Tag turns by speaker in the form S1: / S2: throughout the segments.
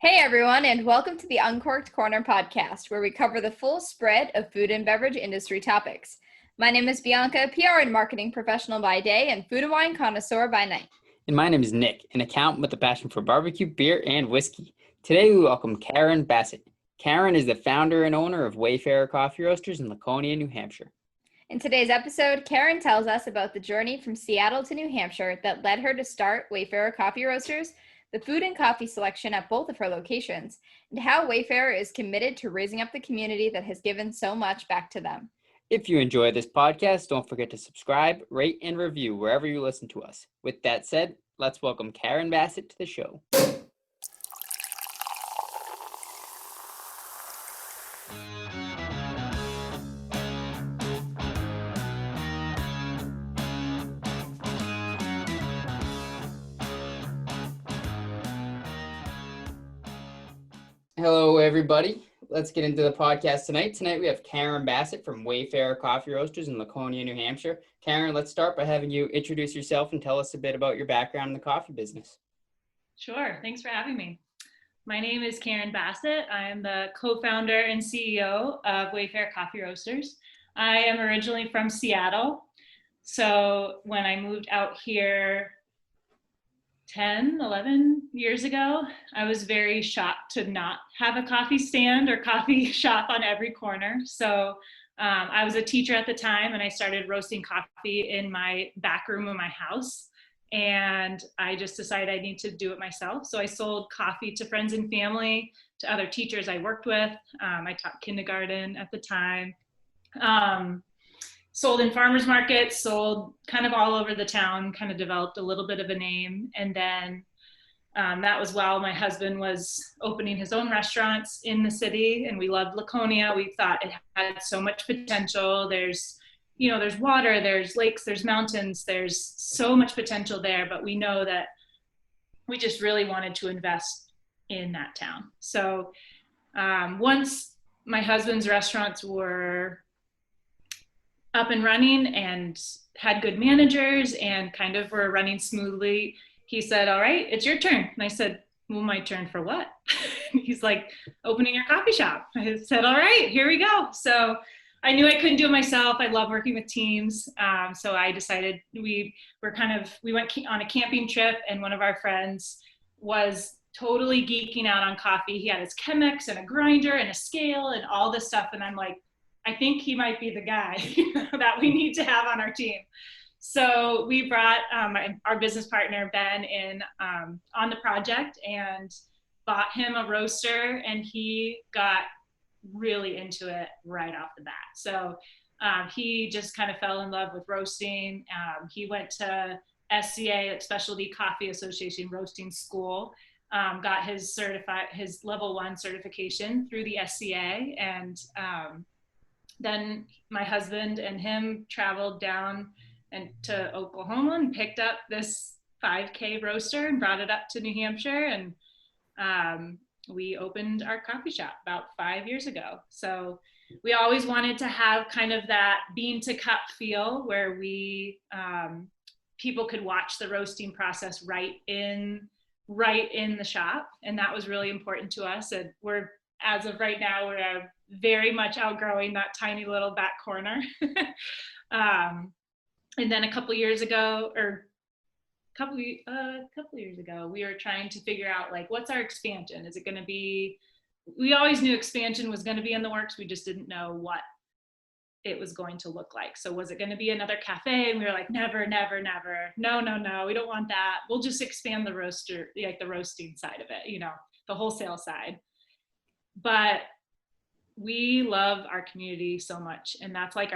S1: Hey everyone, and welcome to the Uncorked Corner podcast, where we cover the full spread of food and beverage industry topics. My name is Bianca, PR and marketing professional by day and food and wine connoisseur by night.
S2: And my name is Nick, an accountant with a passion for barbecue, beer, and whiskey. Today we welcome Karen Bassett. Karen is the founder and owner of Wayfarer Coffee Roasters in Laconia, New Hampshire.
S1: In today's episode, Karen tells us about the journey from Seattle to New Hampshire that led her to start Wayfarer Coffee Roasters, the food and coffee selection at both of her locations, and how Wayfarer is committed to raising up the community that has given so much back to them.
S2: If you enjoy this podcast, don't forget to subscribe, rate, and review wherever you listen to us. With that said, let's welcome Karen Bassett to the show. Hello, everybody. Let's get into the podcast tonight. Tonight we have Karen Bassett from Wayfarer Coffee Roasters in Laconia, New Hampshire. Karen, let's start by having you introduce yourself and tell us a bit about your background in the coffee business.
S3: Sure. Thanks for having me. My name is Karen Bassett. I am the co-founder and CEO of Wayfarer Coffee Roasters. I am originally from Seattle. So when I moved out here 11 years ago, I was very shocked to not have a coffee stand or coffee shop on every corner. So I was a teacher at the time, and I started roasting coffee in my back room of my house. And I just decided I need to do it myself. So I sold coffee to friends and family, to other teachers I worked with. I taught kindergarten at the time. Sold in farmers markets, sold kind of all over the town, kind of developed a little bit of a name. And then that was while my husband was opening his own restaurants in the city, and we loved Laconia. We thought it had so much potential. There's water, there's lakes, there's mountains, there's so much potential there, but we know that we just really wanted to invest in that town. So once my husband's restaurants were up and running and had good managers and kind of were running smoothly, he said, "All right, it's your turn." And I said, "Well, my turn for what?" He's like, "Opening your coffee shop." I said, "All right, here we go." So I knew I couldn't do it myself. I love working with teams. So I decided we went on a camping trip, and one of our friends was totally geeking out on coffee. He had his Chemex and a grinder and a scale and all this stuff. And I'm like, I think he might be the guy that we need to have on our team. So we brought our business partner, Ben, in on the project and bought him a roaster, and he got really into it right off the bat. So he just kind of fell in love with roasting. He went to SCA, Specialty Coffee Association Roasting School, got his level 1 certification through the SCA, and then my husband and him traveled down to Oklahoma and picked up this 5K roaster and brought it up to New Hampshire, and we opened our coffee shop about 5 years ago. So we always wanted to have kind of that bean to cup feel where we people could watch the roasting process right in the shop, and that was really important to us. And as of right now, we're very much outgrowing that tiny little back corner. And then a couple years ago, we were trying to figure out, like, what's our expansion? Is it going to be, we always knew expansion was going to be in the works. We just didn't know what it was going to look like. So was it going to be another cafe? And we were like, never, never, never. No, we don't want that. We'll just expand the roaster, like the roasting side of it, the wholesale side. But we love our community so much. And that's like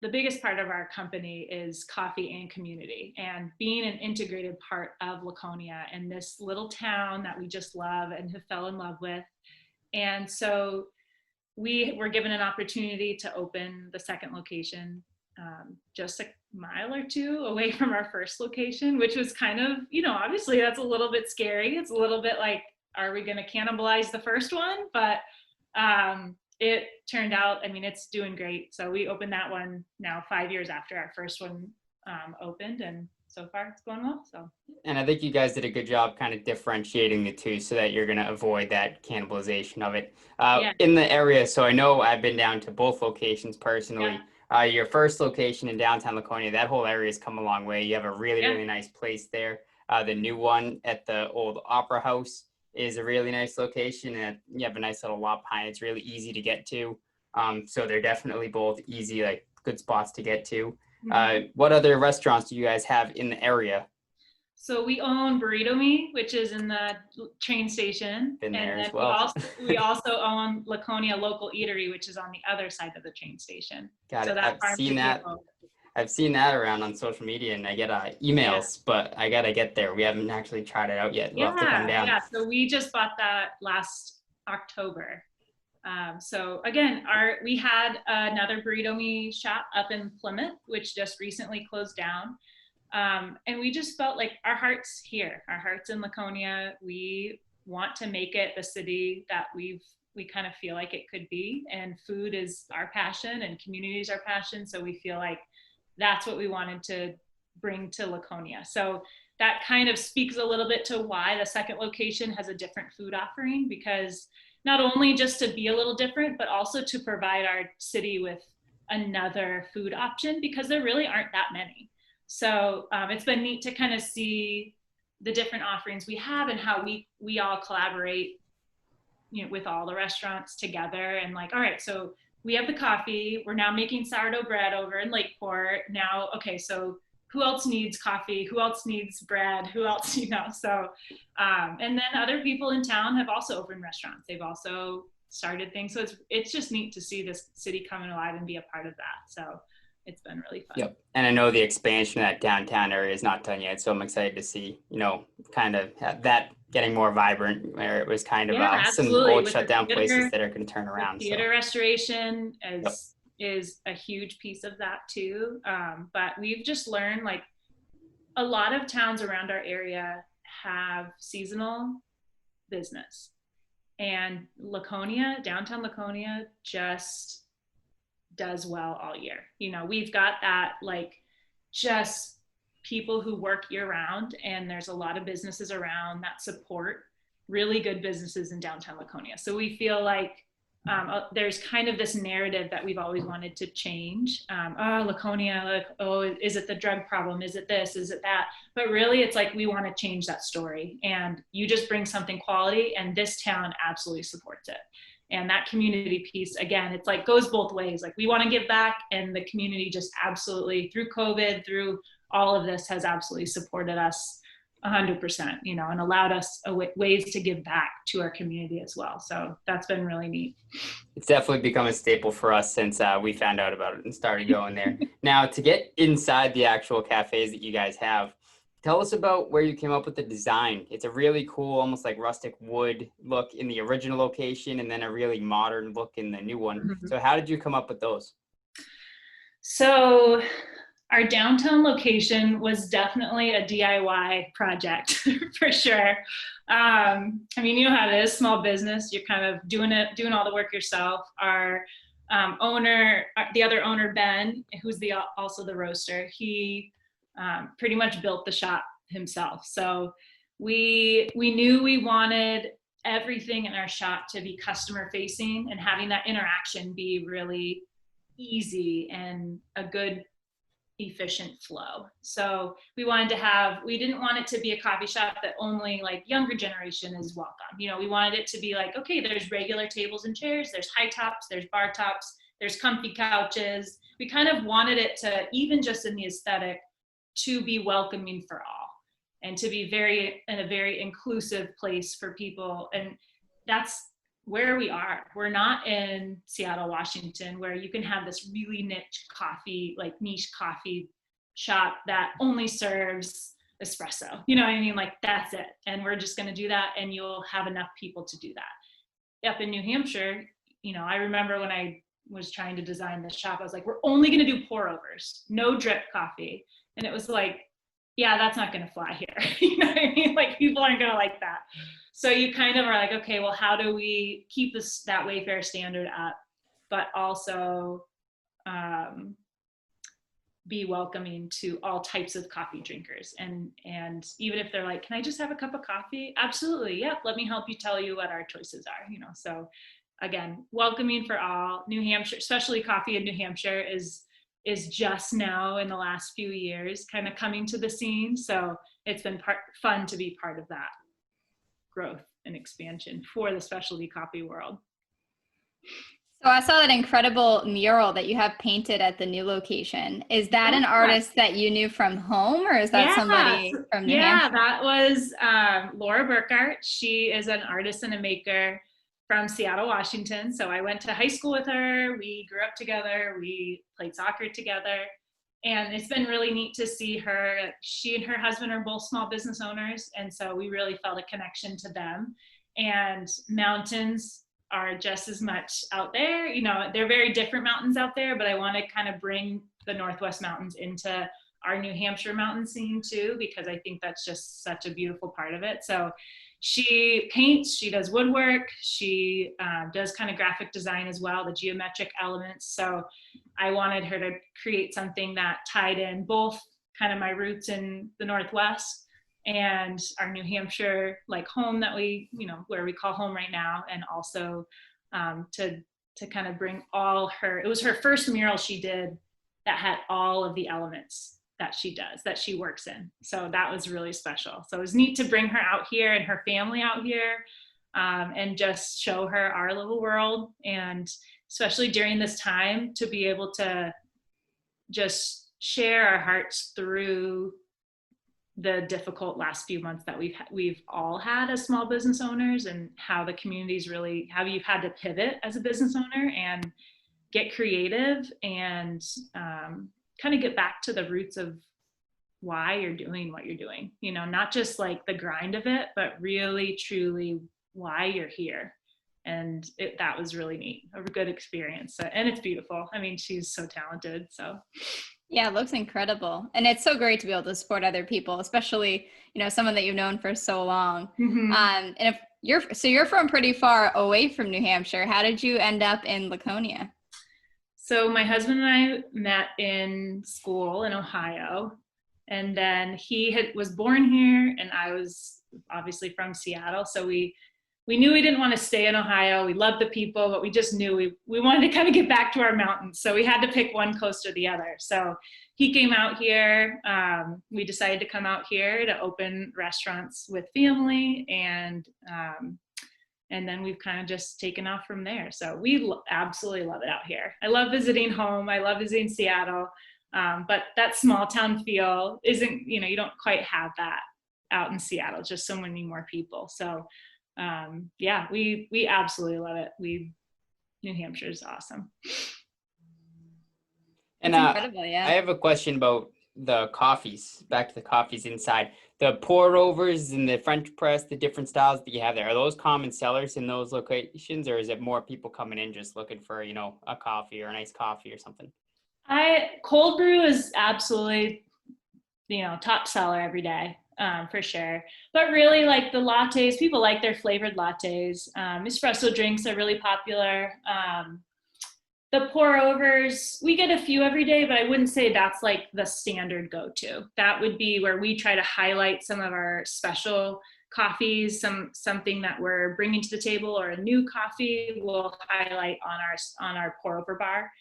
S3: the biggest part of our company is coffee and community, and being an integrated part of Laconia and this little town that we just love and have fell in love with. And so we were given an opportunity to open the second location just a mile or two away from our first location, which was kind of, obviously that's a little bit scary. It's a little bit like, are we going to cannibalize the first one? But it turned out, it's doing great. So we opened that one now 5 years after our first one opened, and so far it's going well. So.
S2: And I think you guys did a good job kind of differentiating the two so that you're going to avoid that cannibalization of it in the area. So I know I've been down to both locations personally.
S3: Yeah.
S2: Your first location in downtown Laconia, that whole area has come a long way. You have a really, really nice place there. The new one at the old Opera House is a really nice location, and you have a nice little lot behind it. It's really easy to get to. So they're definitely both easy, like good spots to get to. What other restaurants do you guys have in the area?
S3: So we own Burrito Me, which is in the train station.
S2: Been there
S3: and
S2: as well.
S3: we also own Laconia Local Eatery, which is on the other side of the train station.
S2: Got
S3: so
S2: it.
S3: That
S2: I've seen that around on social media, and I get emails, but I gotta get there. We haven't actually tried it out yet. We'll have to come down.
S3: Yeah. So we just bought that last October. So again, we had another Burrito Me shop up in Plymouth, which just recently closed down. And we just felt like our heart's here, our heart's in Laconia. We want to make it the city that we kind of feel like it could be, and food is our passion and community is our passion. So we feel like that's what we wanted to bring to Laconia. So that kind of speaks a little bit to why the second location has a different food offering, because not only just to be a little different, but also to provide our city with another food option, because there really aren't that many. So it's been neat to kind of see the different offerings we have and how we all collaborate, with all the restaurants together. And like, all right, so we have the coffee. We're now making sourdough bread over in Lakeport. Now, okay, so who else needs coffee? Who else needs bread? Who else, So, and then other people in town have also opened restaurants. They've also started things. So it's just neat to see this city coming alive and be a part of that. So it's been really fun.
S2: Yep. And I know the expansion of that downtown area is not done yet. So I'm excited to see, kind of that getting more vibrant, where it was kind of some old shut down places that are going to turn around.
S3: Theater restoration is a huge piece of that too. But we've just learned, like, a lot of towns around our area have seasonal business, and downtown Laconia just does well all year. We've got that, like, just people who work year round, and there's a lot of businesses around that support really good businesses in downtown Laconia. So we feel like there's kind of this narrative that we've always wanted to change. Laconia, like, is it the drug problem? Is it this? Is it that? But really, it's like we want to change that story, and you just bring something quality, and this town absolutely supports it. And that community piece, again, it's like goes both ways. Like, we want to give back, and the community just absolutely, through COVID, through all of this, has absolutely supported us 100%, and allowed us ways to give back to our community as well. So that's been really neat.
S2: It's definitely become a staple for us since we found out about it and started going there. Now, to get inside the actual cafes that you guys have, tell us about where you came up with the design. It's a really cool, almost like rustic wood look in the original location, and then a really modern look in the new one. Mm-hmm. So how did you come up with those?
S3: So our downtown location was definitely a DIY project for sure. I mean, you know how it is, small business, you're kind of doing all the work yourself. Our the other owner, Ben, who's also the roaster, he pretty much built the shop himself. So we knew we wanted everything in our shop to be customer facing, and having that interaction be really easy and a good, efficient flow. So we didn't want it to be a coffee shop that only, like, younger generation is welcome. We wanted it to be like, okay, there's regular tables and chairs, there's high tops, there's bar tops, there's comfy couches. We kind of wanted it to, even just in the aesthetic, to be welcoming for all, and to be in a very inclusive place for people. And that's where we are. We're not in Seattle, Washington, where you can have this really niche coffee shop that only serves espresso. You know what I mean? Like, that's it. And we're just going to do that, and you'll have enough people to do that. Up in New Hampshire, I remember when I was trying to design this shop, I was like, we're only going to do pour overs, no drip coffee. And it was like, yeah, that's not going to fly here. You know what I mean? Like, people aren't going to like that. So you kind of are like, okay, well, how do we keep that Wayfarer standard up, but also be welcoming to all types of coffee drinkers. And even if they're like, can I just have a cup of coffee? Absolutely. Yep. Let me help you tell you what our choices are, so again, welcoming for all. New Hampshire, especially coffee in New Hampshire is just now in the last few years kind of coming to the scene. So it's been fun to be part of that growth and expansion for the specialty coffee world.
S1: So I saw that incredible mural that you have painted at the new location. Is that an artist that you knew from home, or is that somebody from New Hampshire?
S3: That was Laura Burkhart. She is an artist and a maker from Seattle, Washington. So I went to high school with her. We grew up together. We played soccer together. And it's been really neat to see her. She and her husband are both small business owners. And so we really felt a connection to them. And mountains are just as much out there. They're very different mountains out there, but I want to kind of bring the Northwest Mountains into our New Hampshire mountain scene too, because I think that's just such a beautiful part of it. So she paints, she does woodwork, she does kind of graphic design as well, the geometric elements. So I wanted her to create something that tied in both kind of my roots in the Northwest and our New Hampshire home that we, where we call home right now, and also to kind of bring all it was her first mural she did that had all of the elements that she does, that she works in. So that was really special. So it was neat to bring her out here and her family out here and just show her our little world. And especially during this time, to be able to just share our hearts through the difficult last few months that we've all had as small business owners, and how the community's really, how you've had to pivot as a business owner and get creative and kind of get back to the roots of why you're doing what you're doing, not just the grind of it, but really truly why you're here. And that was really neat, a good experience. And it's beautiful. I mean, she's so talented. So
S1: yeah, it looks incredible. And it's so great to be able to support other people, especially, someone that you've known for so long.
S3: Mm-hmm.
S1: And if you're from pretty far away from New Hampshire. How did you end up in Laconia?
S3: So my husband and I met in school in Ohio, and then he was born here, and I was obviously from Seattle. So we knew we didn't want to stay in Ohio. We loved the people, but we just knew we wanted to kind of get back to our mountains. So we had to pick one coast or the other. So he came out here. We decided to come out here to open restaurants with family, and then we've kind of just taken off from there. So we absolutely love it out here. I love visiting home. I love visiting Seattle. But that small town feel isn't, you don't quite have that out in Seattle, just so many more people. So we absolutely love it. New Hampshire is awesome.
S2: And
S1: incredible, yeah.
S2: I have a question about the coffees, back to the coffees inside. The pour overs and the French press, the different styles that you have there, are those common sellers in those locations, or is it more people coming in just looking for, a coffee or a nice coffee or something?
S3: Cold brew is absolutely, top seller every day, for sure. But really, the lattes, people like their flavored lattes. Espresso drinks are really popular. The pour overs, we get a few every day, but I wouldn't say that's the standard go-to. That would be where we try to highlight some of our special coffees, something that we're bringing to the table, or a new coffee we'll highlight on our pour over bar.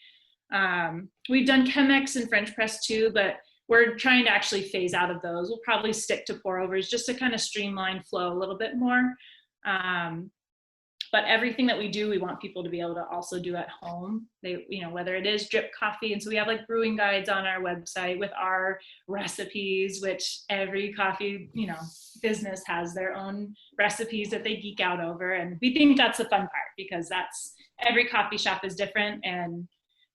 S3: We've done Chemex and French press too, but we're trying to actually phase out of those. We'll probably stick to pour overs just to kind of streamline flow a little bit more. But everything that we do, we want people to be able to also do at home. They, whether it is drip coffee. And so we have brewing guides on our website with our recipes, which every coffee, business has their own recipes that they geek out over. And we think that's the fun part, because every coffee shop is different. And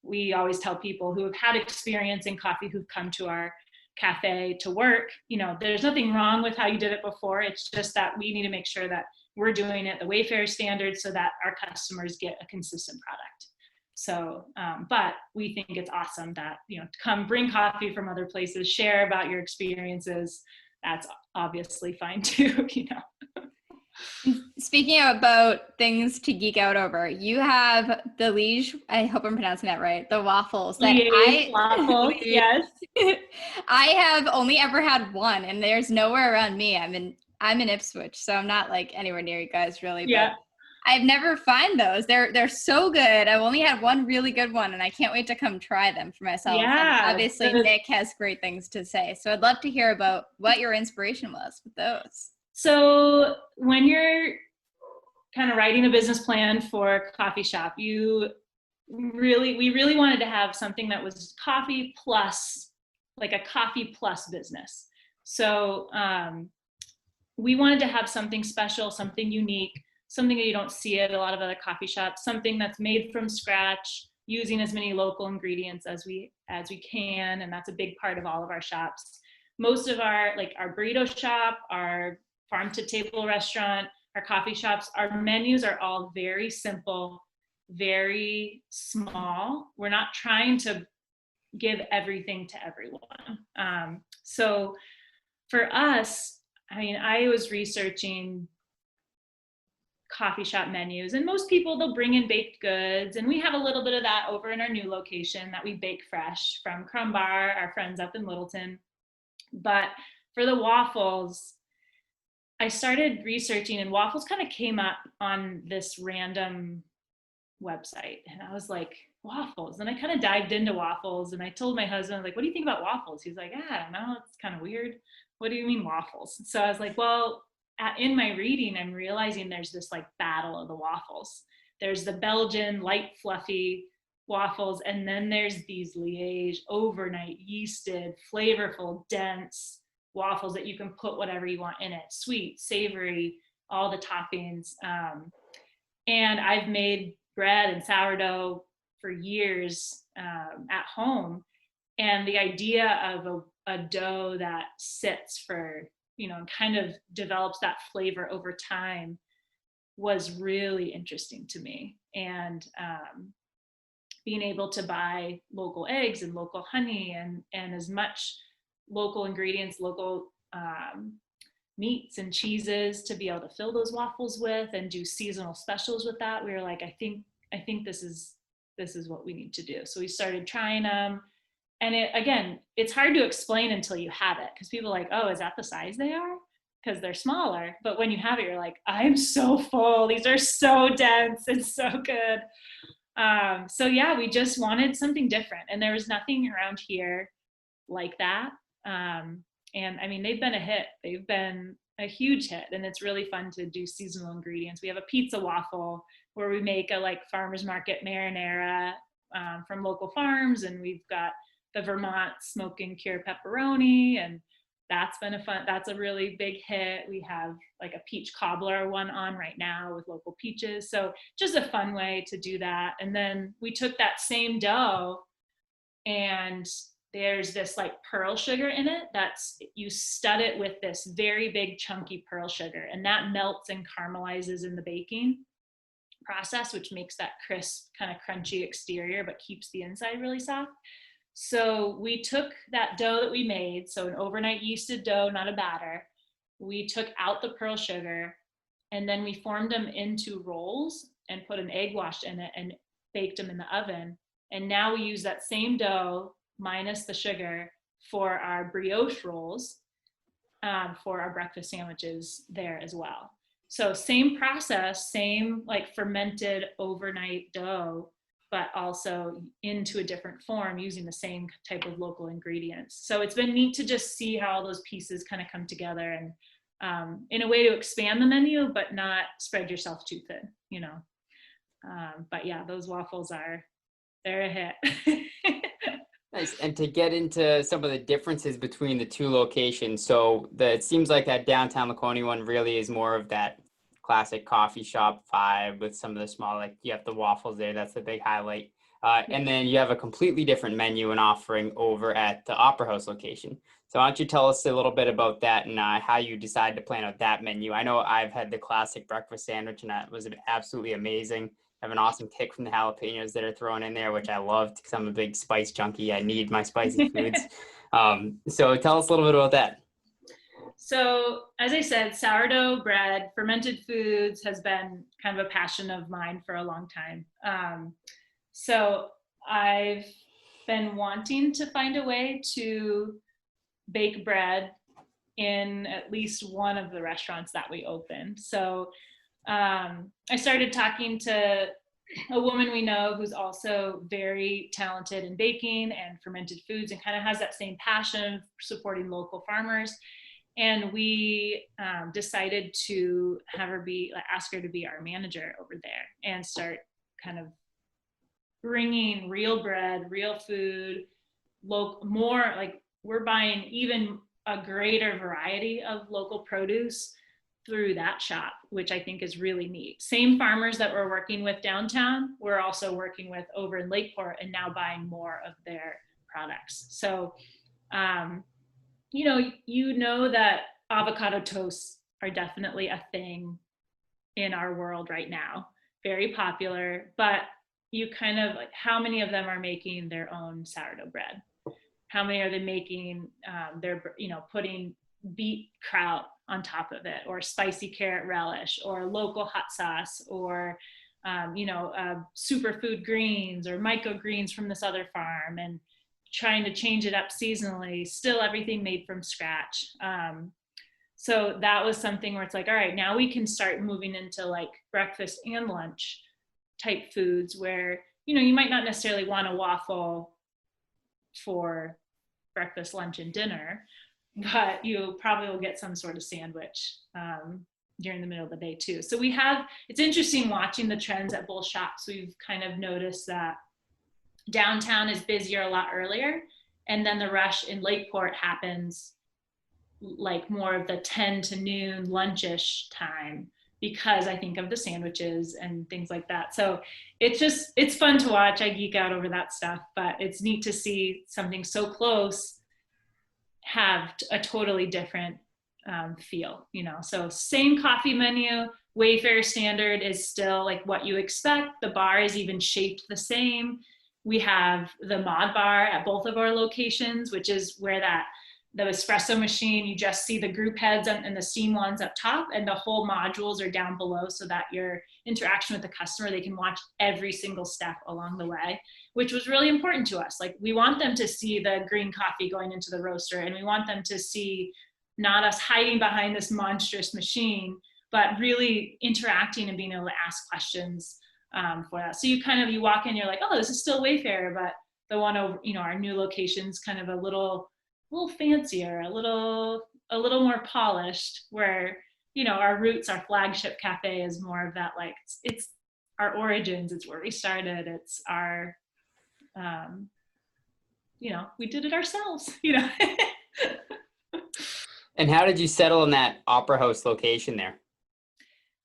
S3: we always tell people who have had experience in coffee, who've come to our cafe to work, there's nothing wrong with how you did it before. It's just that we need to make sure that we're doing it the Wayfarer standard so that our customers get a consistent product. So, but we think it's awesome that, come bring coffee from other places, share about your experiences. That's obviously fine too,
S1: Speaking about things to geek out over, you have the Liege, I hope I'm pronouncing that right, the waffles that
S3: Liège waffles, yes.
S1: I have only ever had one, and there's nowhere around me. I'm in Ipswich, so I'm not like anywhere near you guys really, but
S3: Yeah.
S1: I've never find those. They're so good. I've only had one really good one, and I can't wait to come try them for myself. And
S3: Yeah.
S1: obviously Nick has great things to say, so I'd love to hear about what your inspiration was with those.
S3: So when you're kind of writing a business plan for a coffee shop, we really wanted to have something that was coffee plus, like a coffee plus business. So we wanted to have something special, something unique, something that you don't see at a lot of other coffee shops, something that's made from scratch, using as many local ingredients as we can, and that's a big part of all of our shops. Most of our burrito shop, our farm to table restaurant, our coffee shops, our menus are all very simple, very small. We're not trying to give everything to everyone. So for us, I was researching coffee shop menus, and most people, they'll bring in baked goods, and we have a little bit of that over in our new location that we bake fresh from Crumb Bar, our friends up in Littleton. But for the waffles, I started researching, and waffles kind of came up on this random website, and I was like, waffles. And I kind of dived into waffles, and I told my husband, like, what do you think about waffles? He's like, I don't know, it's kind of weird. What do you mean waffles? So I was like, well, in my reading, I'm realizing there's this like battle of the waffles. There's the Belgian light fluffy waffles, and then there's these Liège overnight yeasted, flavorful, dense waffles that you can put whatever you want in it, sweet, savory, all the toppings. And I've made bread and sourdough for years at home, and the idea of a dough that sits for, and kind of develops that flavor over time was really interesting to me. And being able to buy local eggs and local honey and as much local ingredients, local meats and cheeses to be able to fill those waffles with and do seasonal specials with that, we were like, I think this is what we need to do. So we started trying them. And it's hard to explain until you have it, because people are like, oh, is that the size they are? Because they're smaller. But when you have it, you're like, I'm so full. These are so dense. It's so good. So yeah, we just wanted something different. And there was nothing around here like that. And they've been a hit. They've been a huge hit. And it's really fun to do seasonal ingredients. We have a pizza waffle where we make a farmer's market marinara from local farms. And we've got the Vermont smoke and cure pepperoni, and that's a really big hit. We have a peach cobbler one on right now with local peaches. So just a fun way to do that. And then we took that same dough, and there's this pearl sugar in it you stud it with this very big chunky pearl sugar, and that melts and caramelizes in the baking process, which makes that crisp kind of crunchy exterior but keeps the inside really soft. So we took that dough that we made, so an overnight yeasted dough, not a batter. We took out the pearl sugar, and then we formed them into rolls and put an egg wash in it and baked them in the oven. And now we use that same dough minus the sugar for our brioche rolls, for our breakfast sandwiches there as well. So same process, same fermented overnight dough, but also into a different form using the same type of local ingredients. So it's been neat to just see how all those pieces kind of come together, and in a way to expand the menu, but not spread yourself too thin, But yeah, those waffles they're a hit.
S2: Nice. And to get into some of the differences between the two locations, so it seems like that downtown Laconia one really is more of that classic coffee shop vibe with some of the small, you have the waffles there. That's the big highlight. And then you have a completely different menu and offering over at the Opera House location. So why don't you tell us a little bit about that and how you decided to plan out that menu? I know I've had the classic breakfast sandwich, and that was absolutely amazing. I have an awesome kick from the jalapenos that are thrown in there, which I loved because I'm a big spice junkie. I need my spicy foods. So tell us a little bit about that.
S3: So, as I said, sourdough bread, fermented foods has been kind of a passion of mine for a long time. So, I've been wanting to find a way to bake bread in at least one of the restaurants that we opened. So, I started talking to a woman we know who's also very talented in baking and fermented foods and kind of has that same passion for supporting local farmers. And we decided to have her ask her to be our manager over there and start kind of bringing real bread, real food, more like we're buying even a greater variety of local produce through that shop, which I think is really neat. Same farmers that we're working with downtown, we're also working with over in Lakeport and now buying more of their products. So, you know that avocado toasts are definitely a thing in our world right now, very popular, but you kind of like, how many of them are making their own sourdough bread? How many are they making putting beet kraut on top of it, or spicy carrot relish, or local hot sauce, or superfood greens or microgreens from this other farm, and trying to change it up seasonally, still everything made from scratch. So that was something where it's like, all right, now we can start moving into like breakfast and lunch type foods where, you might not necessarily want a waffle for breakfast, lunch, and dinner, but you probably will get some sort of sandwich during the middle of the day too. So it's interesting watching the trends at both shops. We've kind of noticed that downtown is busier a lot earlier, and then the rush in Lakeport happens like more of the 10 to noon lunchish time, because I think of the sandwiches and things like that. So it's fun to watch. I geek out over that stuff, but it's neat to see something so close have a totally different feel, So same coffee menu, Wayfarer standard is still like what you expect. The bar is even shaped the same. We have the mod bar at both of our locations, which is where the espresso machine, you just see the group heads and the steam wands up top, and the whole modules are down below so that your interaction with the customer, they can watch every single step along the way, which was really important to us. Like, we want them to see the green coffee going into the roaster, and we want them to see not us hiding behind this monstrous machine, but really interacting and being able to ask questions for that. So you walk in, you're like, oh, this is still Wayfarer, but the one over, our new location's kind of a little fancier, a little more polished, where, our roots, our flagship cafe is more of that, like, it's our origins, it's where we started, it's our, we did it ourselves,
S2: And how did you settle in that Opera House location there?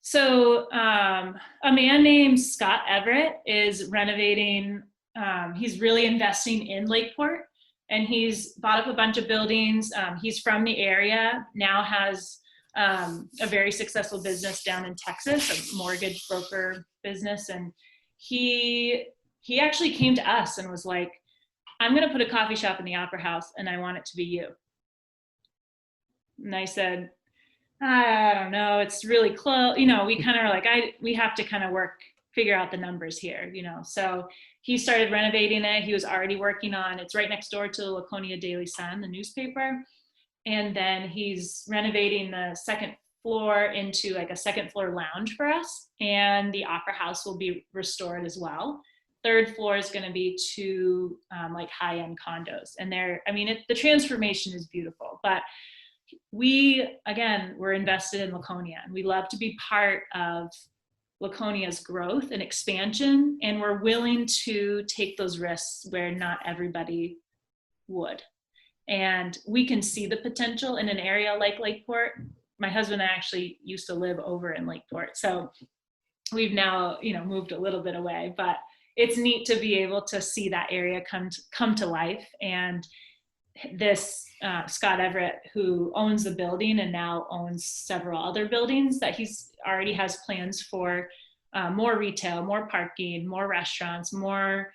S3: So a man named Scott Everett is renovating. He's really investing in Lakeport, and he's bought up a bunch of buildings. He's from the area, now has a very successful business down in Texas, a mortgage broker business. And he actually came to us and was like, I'm going to put a coffee shop in the Opera House, and I want it to be you. And I said, I don't know, it's really close. We kind of are like, we have to kind of figure out the numbers here, So he started renovating it. He was already working on, it's right next door to the Laconia Daily Sun, the newspaper. And then he's renovating the second floor into like a second floor lounge for us. And the Opera House will be restored as well. Third floor is going to be two like high-end condos. And the transformation is beautiful, but we're invested in Laconia, and we love to be part of Laconia's growth and expansion, and we're willing to take those risks where not everybody would. And we can see the potential in an area like Lakeport. My husband and I actually used to live over in Lakeport, so we've now moved a little bit away, but it's neat to be able to see that area come to life. And this Scott Everett, who owns the building and now owns several other buildings, that he's already has plans for more retail, more parking, more restaurants, more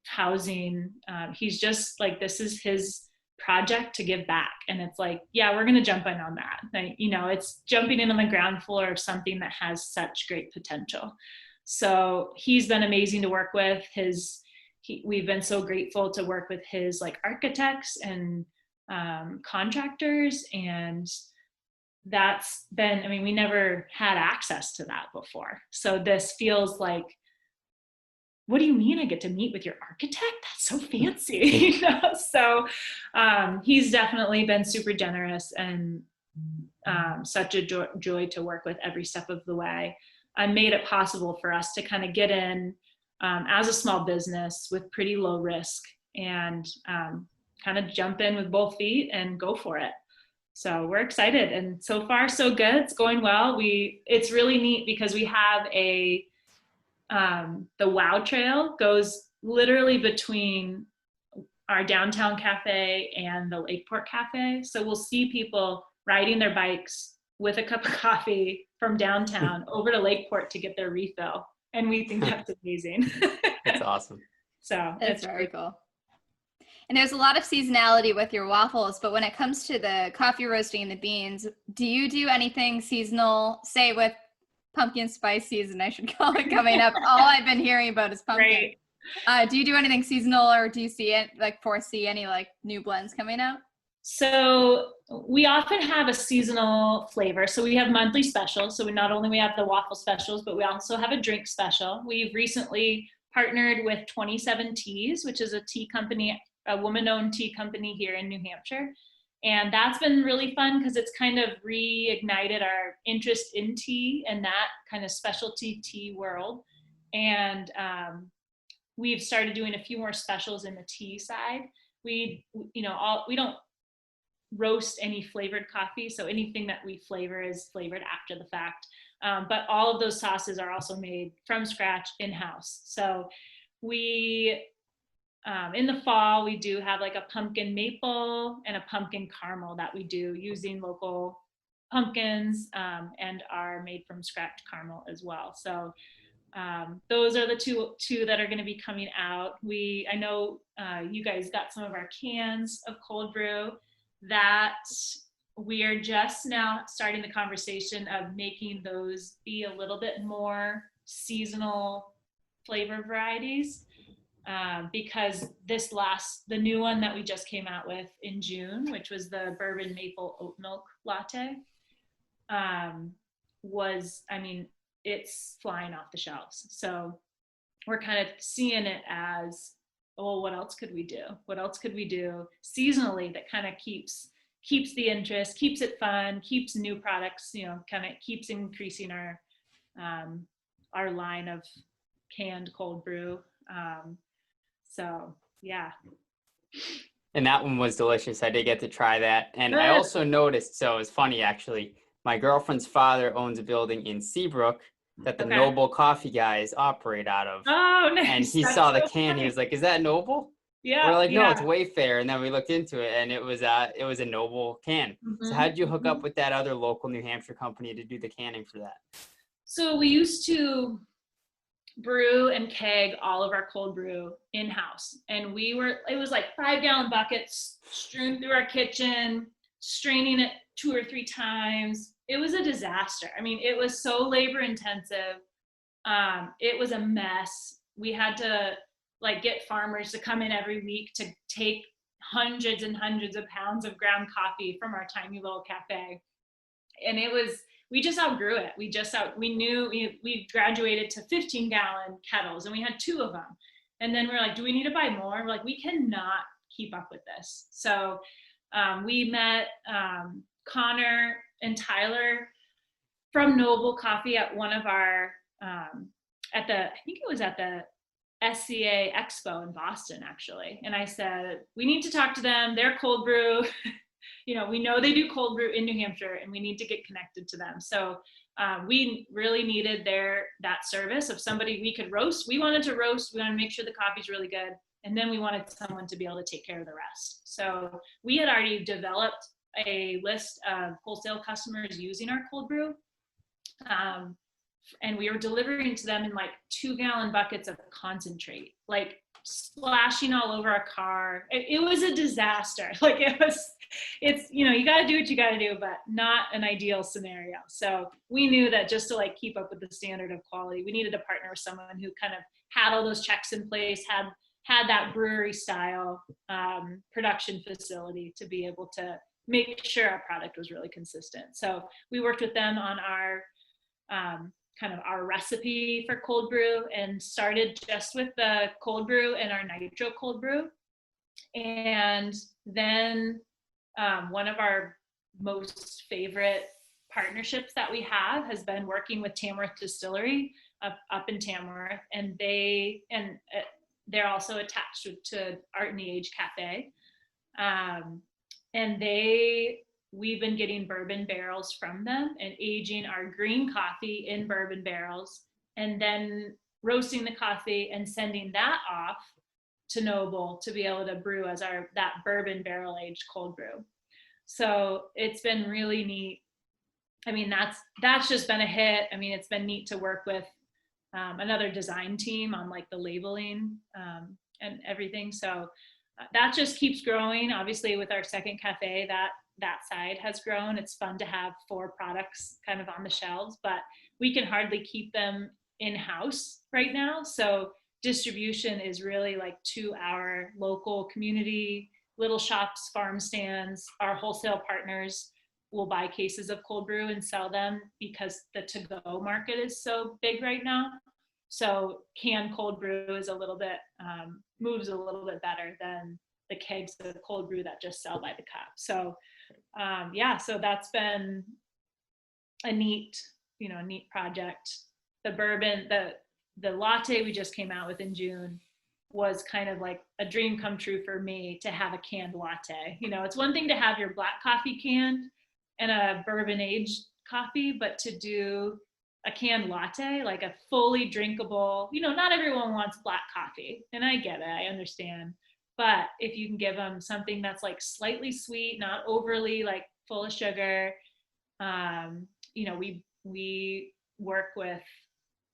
S3: housing. He's just like, this is his project to give back. And it's like, yeah, we're going to jump in on that. Like, you know, it's jumping in on the ground floor of something that has such great potential. So he's been amazing to work with. We've been so grateful to work with his like architects and contractors. And that's been, I mean, we never had access to that before. So this feels like, what do you mean I get to meet with your architect? That's so fancy, you know? So he's definitely been super generous and such a joy to work with every step of the way. I made it possible for us to kind of get in as a small business with pretty low risk and kind of jump in with both feet and go for it. So we're excited, and so far so good. It's going well. It's really neat because we have the Wow Trail goes literally between our downtown cafe and the Lakeport Cafe. So we'll see people riding their bikes with a cup of coffee from downtown over to Lakeport to get their refill. And we think that's amazing.
S2: That's awesome.
S1: So that's very cool. And there's a lot of seasonality with your waffles, but when it comes to the coffee roasting and the beans, do you do anything seasonal, say with pumpkin spice season, I should call it, coming up? All I've been hearing about is pumpkin. Right. Do you do anything seasonal, or do you foresee any like new blends coming out?
S3: So we often have a seasonal flavor. So we have monthly specials. So we have the waffle specials, but we also have a drink special. We've recently partnered with 27 Teas, which is a tea company, a woman-owned tea company here in New Hampshire. And that's been really fun because it's kind of reignited our interest in tea and that kind of specialty tea world. And we've started doing a few more specials in the tea side. We don't roast any flavored coffee, so anything that we flavor is flavored after the fact. But all of those sauces are also made from scratch in-house. So we in the fall, we do have like a pumpkin maple and a pumpkin caramel that we do using local pumpkins and our made from scratch caramel as well. So those are the two that are going to be coming out. I know you guys got some of our cans of cold brew that we are just now starting the conversation of making those be a little bit more seasonal flavor varieties. Because the new one that we just came out with in June, which was the Bourbon Maple Oat Milk Latte, it's flying off the shelves. So we're kind of seeing it as, well, what else could we do? What else could we do seasonally that kind of keeps the interest, keeps it fun, keeps new products, kind of keeps increasing our line of canned cold brew. So yeah.
S2: And that one was delicious. I did get to try that. And I also noticed, so it's funny actually, my girlfriend's father owns a building in Seabrook that the Noble coffee guys operate out of.
S3: Oh, nice.
S2: And he saw the can, funny. He was like, "Is that Noble?"
S3: Yeah.
S2: We're like, "No, it's Wayfarer." And then we looked into it, and it was a Noble can. Mm-hmm. So how did you hook up with that other local New Hampshire company to do the canning for that?
S3: So we used to brew and keg all of our cold brew in-house, and it was like 5-gallon buckets strewn through our kitchen, straining it 2 or 3 times. It was a disaster. I mean, it was so labor intensive. It was a mess. We had to get farmers to come in every week to take hundreds and hundreds of pounds of ground coffee from our tiny little cafe. And we just outgrew it. We graduated to 15-gallon kettles, and we had 2 of them. And then we're like, do we need to buy more? We're like, we cannot keep up with this. So we met Connor and Tyler from Noble Coffee at one of our, I think it was at the SCA Expo in Boston, actually. And I said, we need to talk to them. They're cold brew. We know they do cold brew in New Hampshire, and we need to get connected to them. So we really needed that service of somebody we could roast. We wanted to roast. We wanted to make sure the coffee's really good. And then we wanted someone to be able to take care of the rest. So we had already developed a list of wholesale customers using our cold brew. And we were delivering to them in 2-gallon buckets of concentrate, splashing all over our car. It was a disaster. Like it's, you got to do what you got to do, but not an ideal scenario. So we knew that just to like keep up with the standard of quality, we needed to partner with someone who kind of had all those checks in place, had that brewery style production facility to be able to make sure our product was really consistent. So we worked with them on our kind of our recipe for cold brew, and started just with the cold brew and our nitro cold brew. And then one of our most favorite partnerships that we have has been working with Tamworth Distillery up in Tamworth, and they're also attached to Art in the Age Cafe. And we've been getting bourbon barrels from them and aging our green coffee in bourbon barrels, and then roasting the coffee and sending that off to Noble to be able to brew as that bourbon barrel aged cold brew. So it's been really neat. I mean, that's just been a hit. I mean, it's been neat to work with another design team on like the labeling and everything. So that just keeps growing. Obviously with our second cafe, that side has grown. It's fun to have 4 products kind of on the shelves, but we can hardly keep them in-house right now. So distribution is really like to our local community, little shops, farm stands. Our wholesale partners will buy cases of cold brew and sell them because the to-go market is so big right now. So canned cold brew is a little bit, moves a little bit better than the kegs of cold brew that just sell by the cup. So so that's been a neat project. The bourbon, the latte we just came out with in June was kind of like a dream come true for me to have a canned latte. It's one thing to have your black coffee canned and a bourbon aged coffee, but to do a canned latte, like a fully drinkable, not everyone wants black coffee, and I get it, I understand. But if you can give them something that's like slightly sweet, not overly like full of sugar, we work with,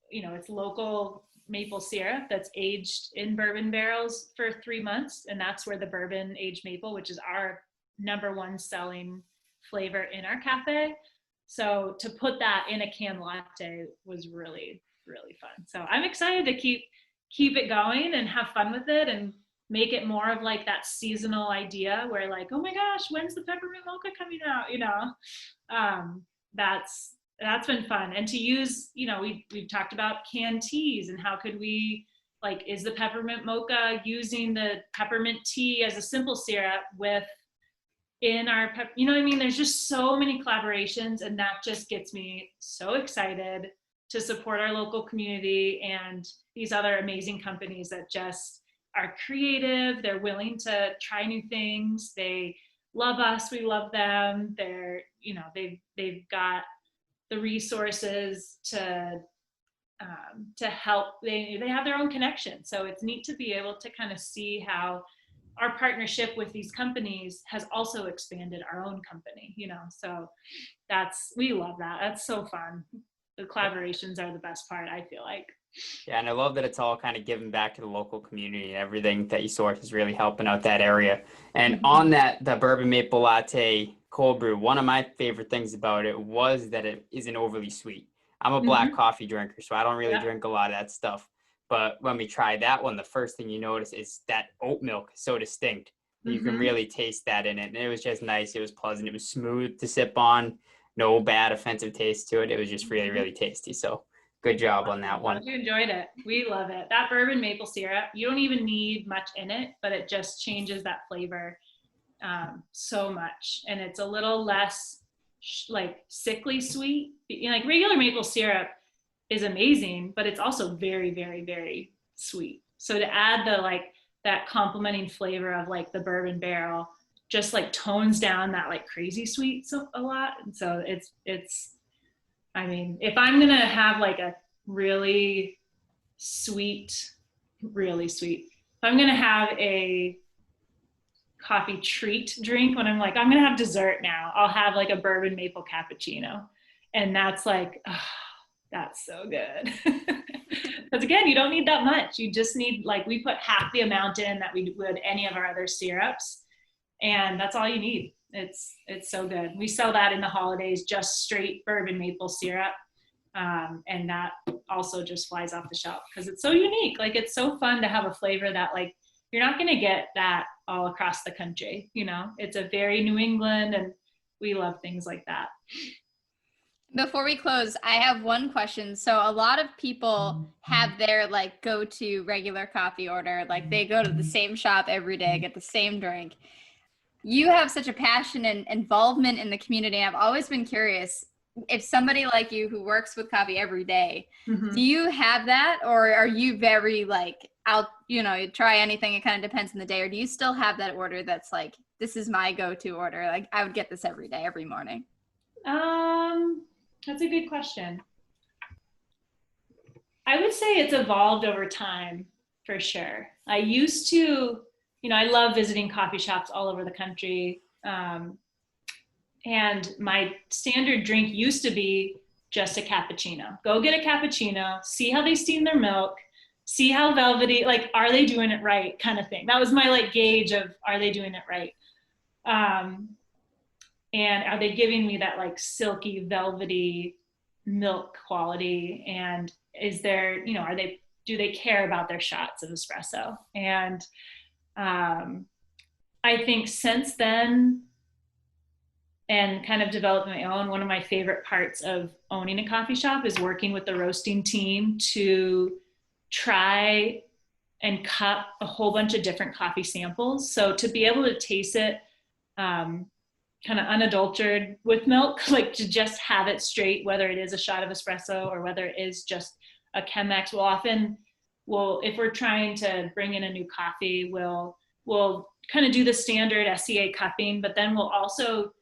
S3: it's local maple syrup that's aged in bourbon barrels for 3 months. And that's where the bourbon aged maple, which is our #1 selling flavor in our cafe. So to put that in a canned latte was really, really fun. So I'm excited to keep it going and have fun with it and make it more of like that seasonal idea where like, oh my gosh, when's the peppermint mocha coming out? That's been fun. And to use, we've talked about canned teas and how could we, like, is the peppermint mocha using the peppermint tea as a simple syrup in our there's just so many collaborations, and that just gets me so excited to support our local community and these other amazing companies that just are creative. They're willing to try new things. They love us. We love them. They're, they've got the resources to help. They have their own connection. So it's neat to be able to kind of see how our partnership with these companies has also expanded our own company, so we love that. That's so fun. The collaborations are the best part, I feel like.
S2: Yeah, and I love that it's all kind of giving back to the local community, and everything that you source is really helping out that area. And on the bourbon maple latte cold brew, one of my favorite things about it was that it isn't overly sweet. I'm a black coffee drinker, so I don't really drink a lot of that stuff. But when we tried that one, the first thing you notice is that oat milk is so distinct. You can really taste that in it. And it was just nice. It was pleasant. It was smooth to sip on. No bad offensive taste to it. It was just really, really tasty. So good job on that one.
S3: You enjoyed it. We love it. That bourbon maple syrup, you don't even need much in it, but it just changes that flavor so much. And it's a little less like sickly sweet. Like regular maple syrup is amazing, but it's also very, very, very sweet. So to add that complementing flavor of like the bourbon barrel just like tones down that like crazy sweet a lot. And so it's if I'm gonna have like a really sweet, if I'm gonna have a coffee treat drink when I'm gonna have dessert now, I'll have like a bourbon maple cappuccino. And that's like, oh, that's so good. Because again, you don't need that much. You just need, like, we put half the amount in that we would any of our other syrups, and that's all you need. It's so good. We sell that in the holidays, just straight bourbon maple syrup. And that also just flies off the shelf because it's so unique. Like, it's so fun to have a flavor that, like, you're not going to get that all across the country. You know, it's a very New England, and we love things like that.
S1: Before we close, I have one question. So a lot of people have their like go-to regular coffee order. Like, they go to the same shop every day, get the same drink. You have such a passion and involvement in the community. I've always been curious, if somebody like you who works with coffee every day, do you have that, or are you very like out, you know, you try anything, it kind of depends on the day, or do you still have that order that's like, this is my go-to order, like I would get this every day, every morning?
S3: That's a good question. I would say it's evolved over time, for sure. I used to, you know, I love visiting coffee shops all over the country. And my standard drink used to be just a cappuccino. Go get a cappuccino, see how they steam their milk, see how velvety, like, are they doing it right, kind of thing. That was my like gauge of, are they doing it right? And are they giving me that like silky, velvety milk quality? And is there, you know, do they care about their shots of espresso? And I think since then, and kind of developed my own, one of my favorite parts of owning a coffee shop is working with the roasting team to try and cup a whole bunch of different coffee samples. So to be able to taste it kind of unadulterated with milk, like to just have it straight, whether it is a shot of espresso or whether it is just a Chemex. If we're trying to bring in a new coffee, we'll kind of do the standard SCA cupping, but then we'll also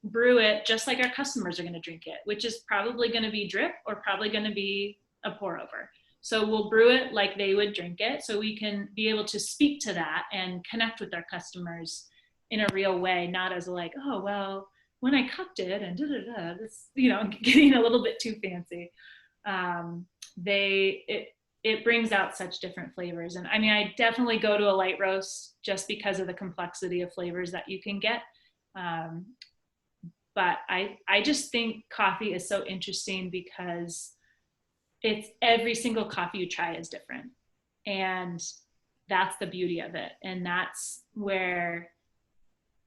S3: brew it just like our customers are going to drink it, which is probably going to be drip or probably going to be a pour over. So we'll brew it like they would drink it, so we can be able to speak to that and connect with our customers in a real way, not as like, oh, well, when I cupped it and this, you know, getting a little bit too fancy. It brings out such different flavors. And I mean, I definitely go to a light roast just because of the complexity of flavors that you can get. But I just think coffee is so interesting because it's every single coffee you try is different. And that's the beauty of it. And that's where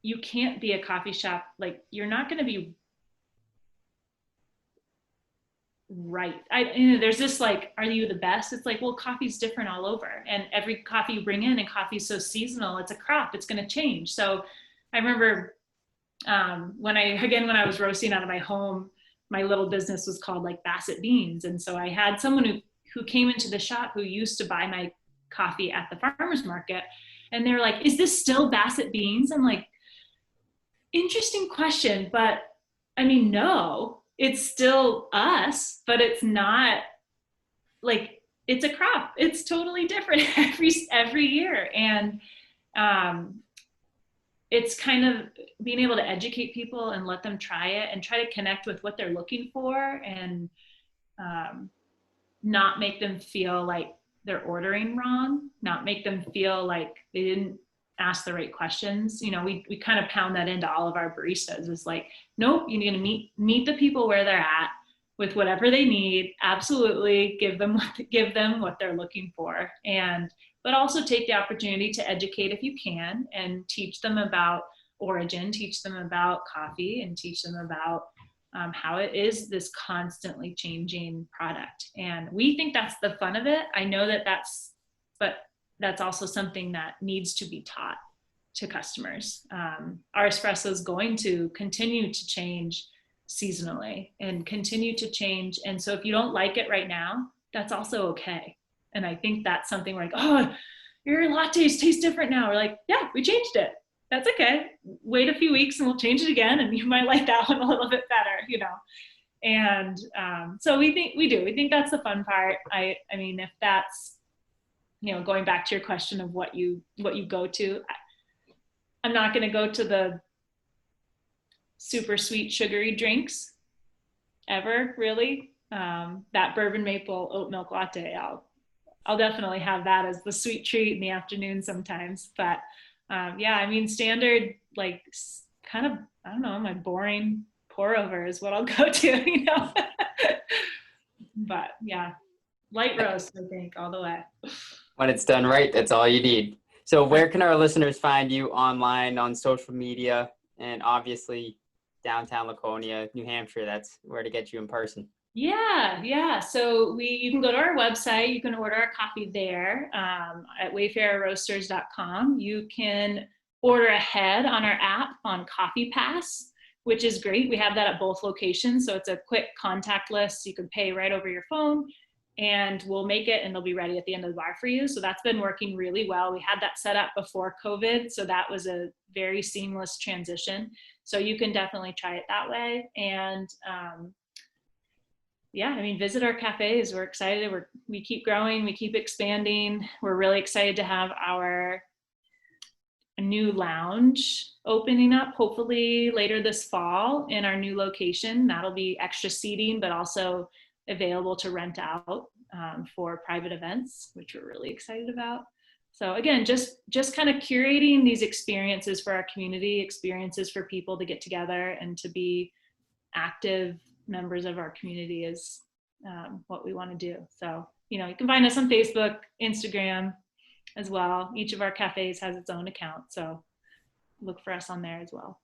S3: you can't be a coffee shop. Like, you're not going to be right. There's this like, are you the best? It's like, well, coffee's different all over. And every coffee you bring in, and coffee's so seasonal, it's a crop, it's going to change. So I remember when I was roasting out of my home, my little business was called like Bassett Beans. And so I had someone who came into the shop who used to buy my coffee at the farmer's market. And they're like, is this still Bassett Beans? I'm like, interesting question. But I mean, no, it's still us, but it's not like, it's a crop. It's totally different every year. And it's kind of being able to educate people and let them try it and try to connect with what they're looking for, and not make them feel like they're ordering wrong, not make them feel like they didn't ask the right questions. You know, we kind of pound that into all of our baristas. It's like, nope, you need to meet the people where they're at with whatever they need. Absolutely give them what they're looking for. But also take the opportunity to educate if you can, and teach them about origin, teach them about coffee, and teach them about how it is this constantly changing product. And we think that's the fun of it. I know but that's also something that needs to be taught to customers. Our espresso is going to continue to change seasonally and continue to change. And so if you don't like it right now, that's also okay. And I think that's something like, oh, your lattes taste different now. We're like, yeah, we changed it. That's okay. Wait a few weeks and we'll change it again, and you might like that one a little bit better, you know. And so we think that's the fun part. I mean, if that's, you know, going back to your question of what you go to, I'm not going to go to the super sweet sugary drinks ever, really. that bourbon maple oat milk latte, I'll definitely have that as the sweet treat in the afternoon sometimes. But yeah, I mean, standard, like kind of, I don't know, my boring pour over is what I'll go to, you know. But yeah, light roast, I think, all the way.
S2: When it's done right, that's all you need. So where can our listeners find you online, on social media, and obviously downtown Laconia, New Hampshire? That's where to get you in person.
S3: Yeah. So you can go to our website. You can order our coffee there at wayfarerroasters.com. You can order ahead on our app on Coffee Pass, which is great. We have that at both locations. So it's a quick contactless. You can pay right over your phone and we'll make it and they'll be ready at the end of the bar for you. So that's been working really well. We had that set up before COVID. So that was a very seamless transition. So you can definitely try it that way. And yeah, I mean, visit our cafes. We're excited. We keep growing. We keep expanding. We're really excited to have our new lounge opening up, hopefully later this fall in our new location. That'll be extra seating, but also available to rent out for private events, which we're really excited about. So again, just kind of curating these experiences for our community, experiences for people to get together and to be active members of our community is what we want to do. So, you know, you can find us on Facebook, Instagram as well. Each of our cafes has its own account. So look for us on there as well.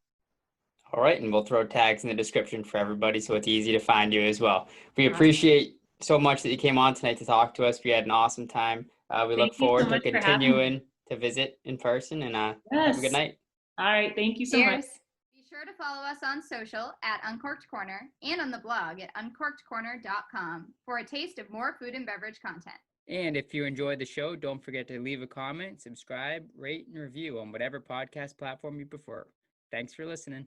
S2: All right. And we'll throw tags in the description for everybody so it's easy to find you as well. We appreciate so much that you came on tonight to talk to us. We had an awesome time. We look forward to continuing to visit in person and have a good night.
S3: All right. Thank you so much.
S1: Be sure to follow us on social at Uncorked Corner and on the blog at uncorkedcorner.com for a taste of more food and beverage content.
S2: And if you enjoyed the show, don't forget to leave a comment, subscribe, rate, and review on whatever podcast platform you prefer. Thanks for listening.